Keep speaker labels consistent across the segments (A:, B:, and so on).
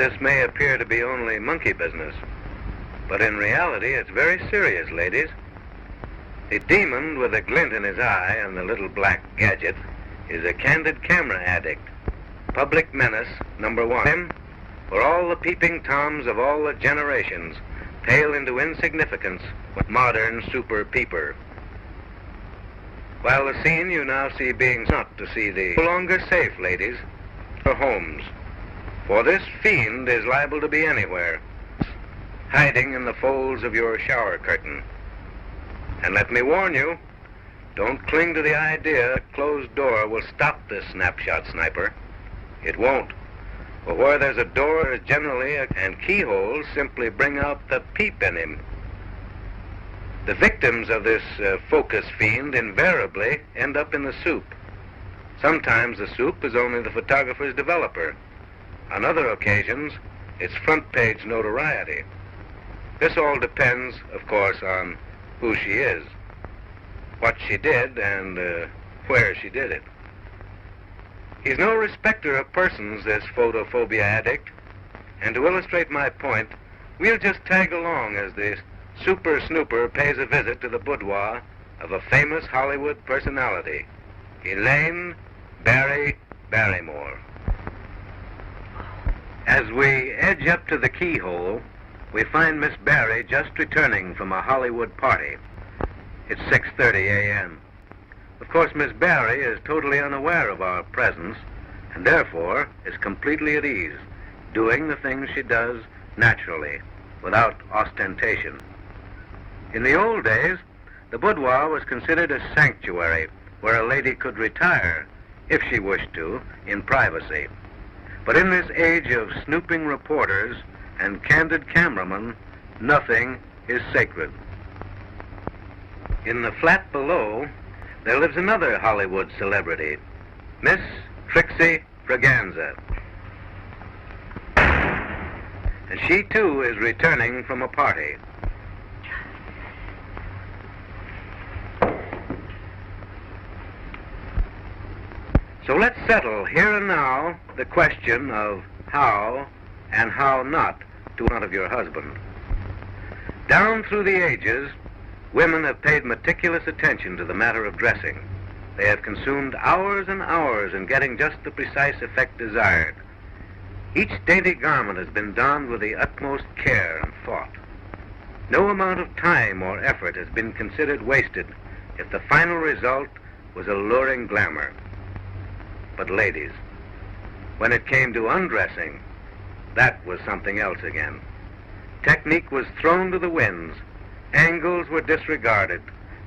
A: this may appear to be only monkey business, but in reality it's very serious, ladies. The demon with a glint in his eye and the little black gadget is a candid camera addict, public menace #1, where all the peeping toms of all the generations pale into insignificance with modern super peeper. While the scene you now see being not to see the no longer safe, ladies, for homes, for this fiend is liable to be anywhere, hiding in the folds of your shower curtain. And let me warn you, don't cling to the idea a closed door will stop this snapshot sniper. It won't. For where there's a door, there's generally and keyholes simply bring out the peep in him. The victims of this focus fiend invariably end up in the soup. Sometimes the soup is only the photographer's developer. On other occasions, it's front page notoriety. This all depends, of course, on who she is, what she did, and where she did it. He's no respecter of persons, this photophobia addict, and to illustrate my point, we'll just tag along as the super snooper pays a visit to the boudoir of a famous Hollywood personality, Elaine Barry Barrymore. As we edge up to the keyhole, we find Miss Barry just returning from a Hollywood party. It's 6:30 a.m. Of course, Miss Barry is totally unaware of our presence and therefore is completely at ease, doing the things she does naturally, without ostentation. In the old days, the boudoir was considered a sanctuary where a lady could retire, if she wished to, in privacy. But in this age of snooping reporters and candid cameramen, nothing is sacred. In the flat below, there lives another Hollywood celebrity, Miss Trixie Fraganza. And she, too, is returning from a party. So let's settle here and now the question of how and how not to front of your husband. Down through the ages, women have paid meticulous attention to the matter of dressing. They have consumed hours and hours in getting just the precise effect desired. Each dainty garment has been donned with the utmost care and thought. No amount of time or effort has been considered wasted if the final result was alluring glamour. But ladies, when it came to undressing, that was something else again. Technique was thrown to the winds. Angles were disregarded.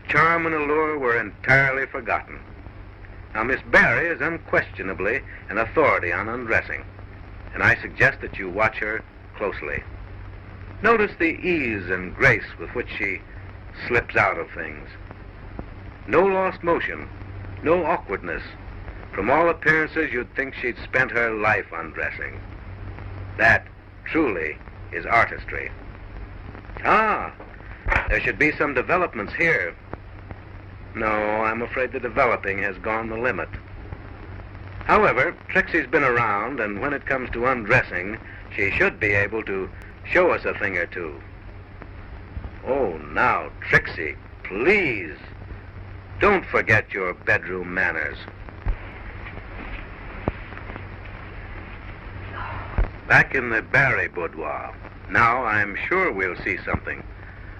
A: Charm and allure were entirely forgotten. Now, Miss Barry is unquestionably an authority on undressing, and I suggest that you watch her closely. Notice the ease and grace with which she slips out of things. No lost motion, no awkwardness. From all appearances, you'd think she'd spent her life undressing. That, truly, is artistry. Ah, there should be some developments here. No, I'm afraid the developing has gone the limit. However, Trixie's been around, and when it comes to undressing, she should be able to show us a thing or two. Oh, now, Trixie, please, don't forget your bedroom manners. Back in the Barry boudoir. Now I'm sure we'll see something,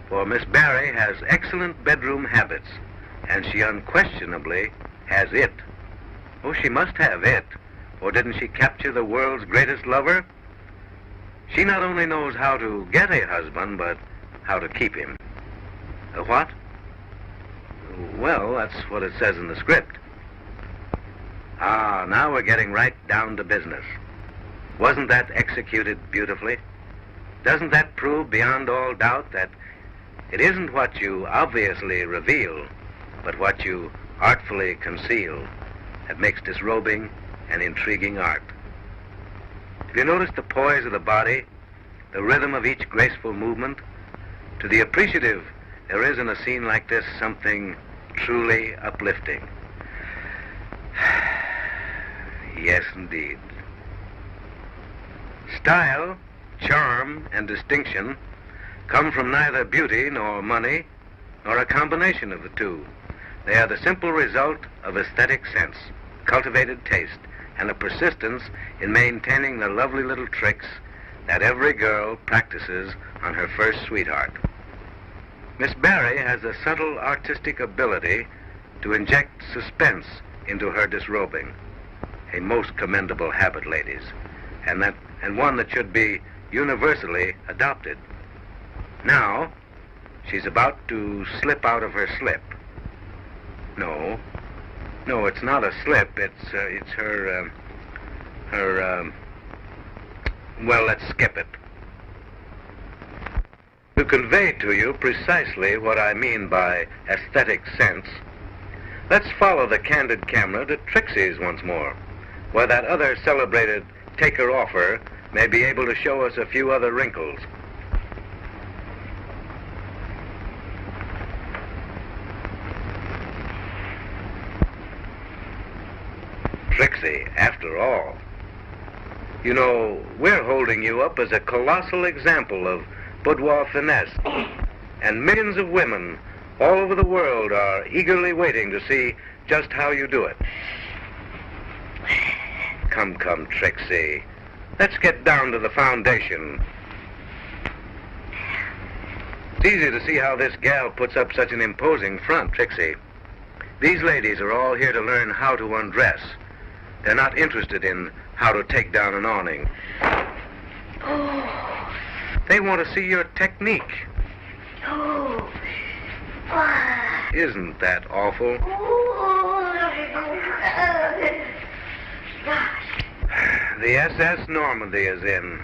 A: for Miss Barry has excellent bedroom habits, and she unquestionably has it. Oh, she must have it, or didn't she capture the world's greatest lover? She not only knows how to get a husband, but how to keep him. A what? Well, that's what it says in the script. Ah, now we're getting right down to business. Wasn't that executed beautifully? Doesn't that prove beyond all doubt that it isn't what you obviously reveal, but what you artfully conceal that makes disrobing an intriguing art? Have you noticed the poise of the body, the rhythm of each graceful movement? To the appreciative, there is in a scene like this something truly uplifting. Yes, indeed. Style, charm, and distinction come from neither beauty nor money, nor a combination of the two. They are the simple result of aesthetic sense, cultivated taste, and a persistence in maintaining the lovely little tricks that every girl practices on her first sweetheart. Miss Barry has a subtle artistic ability to inject suspense into her disrobing, a most commendable habit, ladies, and one that should be universally adopted. Now, she's about to slip out of her slip. No, it's not a slip. It's her. Well, let's skip it. To convey to you precisely what I mean by aesthetic sense, let's follow the candid camera to Trixie's once more, where that other celebrated taker-offer may be able to show us a few other wrinkles. Trixie, after all. You know, we're holding you up as a colossal example of boudoir finesse, and millions of women all over the world are eagerly waiting to see just how you do it. Come, Trixie. Let's get down to the foundation. It's easy to see how this gal puts up such an imposing front, Trixie. These ladies are all here to learn how to undress. They're not interested in how to take down an awning.
B: Oh.
A: They want to see your technique.
B: Oh.
A: Isn't that awful?
B: Gosh.
A: The SS Normandy is in.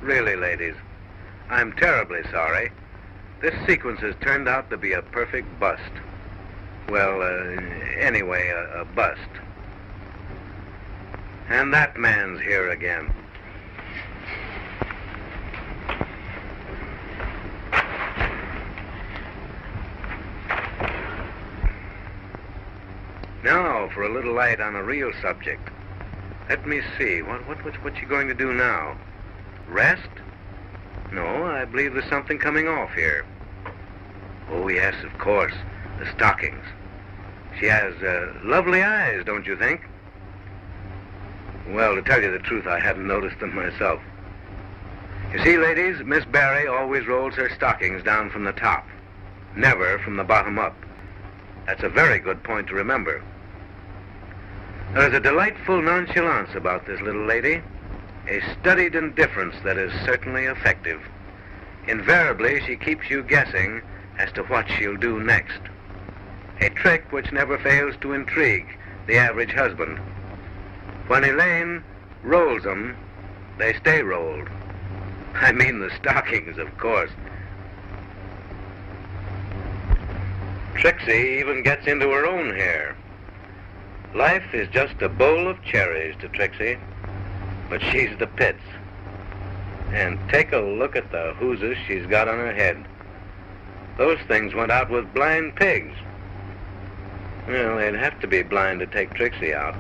A: Really, ladies, I'm terribly sorry. This sequence has turned out to be a perfect bust. Well, anyway, a bust. And that man's here again. Now, for a little light on a real subject. Let me see. What you going to do now? Rest? No, I believe there's something coming off here. Oh, yes, of course. The stockings. She has lovely eyes, don't you think? Well, to tell you the truth, I hadn't noticed them myself. You see, ladies, Miss Barry always rolls her stockings down from the top, never from the bottom up. That's a very good point to remember. There's a delightful nonchalance about this little lady, a studied indifference that is certainly effective. Invariably, she keeps you guessing as to what she'll do next. A trick which never fails to intrigue the average husband. When Elaine rolls them, they stay rolled. I mean the stockings, of course. Trixie even gets into her own hair. Life is just a bowl of cherries to Trixie, but she's the pits. And take a look at the hooses she's got on her head. Those things went out with blind pigs. Well, they'd have to be blind to take Trixie out.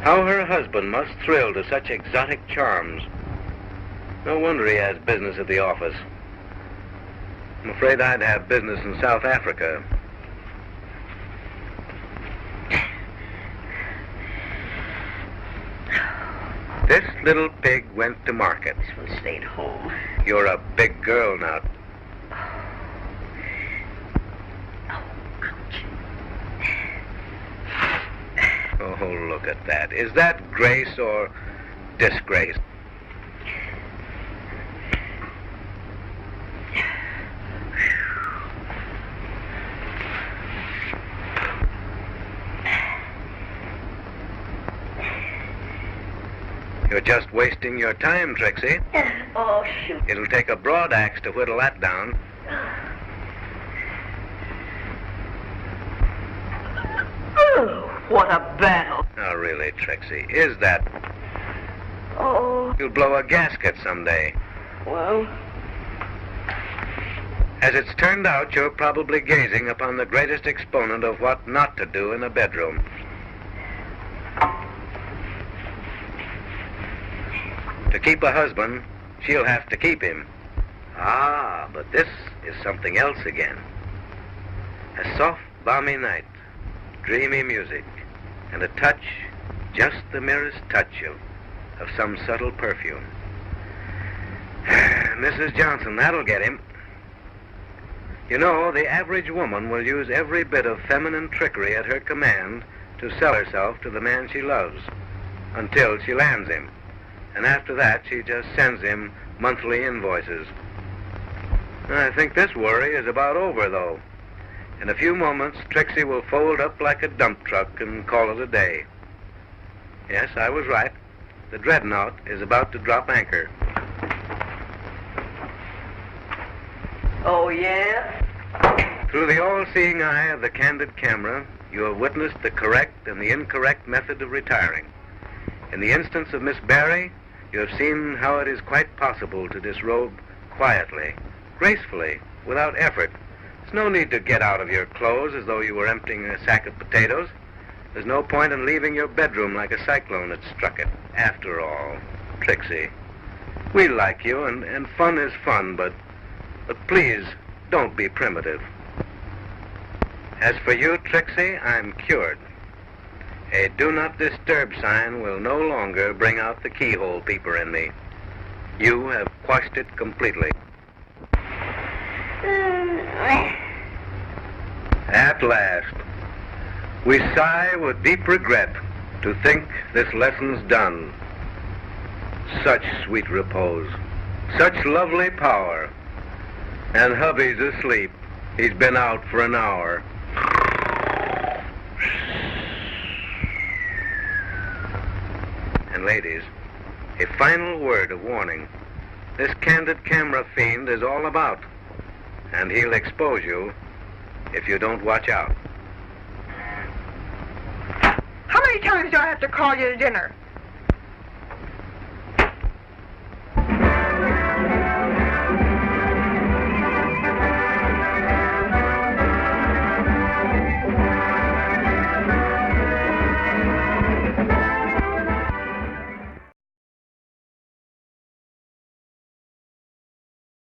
A: How her husband must thrill to such exotic charms. No wonder he has business at the office. I'm afraid I'd have business in South Africa. This little pig went to market.
B: This one stayed home.
A: You're a big girl now. Oh, look at that. Is that grace or disgrace? You're just wasting your time, Trixie.
B: Oh, shoot.
A: It'll take a broad axe to whittle that down.
B: Oh, what a battle.
A: Now, really, Trixie, is that...
B: Oh,
A: You'll blow a gasket someday.
B: well,
A: As it's turned out, you're probably gazing upon the greatest exponent of what not to do in a bedroom. To keep a husband, she'll have to keep him. Ah, but this is something else again. A soft, balmy night, dreamy music, and a touch, just the merest touch of some subtle perfume. Mrs. Johnson, that'll get him. You know, the average woman will use every bit of feminine trickery at her command to sell herself to the man she loves, until she lands him. And after that, she just sends him monthly invoices. I think this worry is about over, though. In a few moments, Trixie will fold up like a dump truck and call it a day. Yes, I was right. The dreadnought is about to drop anchor.
B: Oh, yeah?
A: Through the all-seeing eye of the candid camera, you have witnessed the correct and the incorrect method of retiring. In the instance of Miss Barry, you have seen how it is quite possible to disrobe quietly, gracefully, without effort. There's no need to get out of your clothes as though you were emptying a sack of potatoes. There's no point in leaving your bedroom like a cyclone had struck it. After all, Trixie, we like you, and fun is fun, but please, don't be primitive. As for you, Trixie, I'm cured. A do not disturb sign will no longer bring out the keyhole peeper in me. You have quashed it completely. At last, we sigh with deep regret to think this lesson's done. Such sweet repose, such lovely power. And hubby's asleep. He's been out for an hour. And ladies, a final word of warning. This candid camera fiend is all about, and he'll expose you if you don't watch out.
C: How many times do I have to call you to dinner?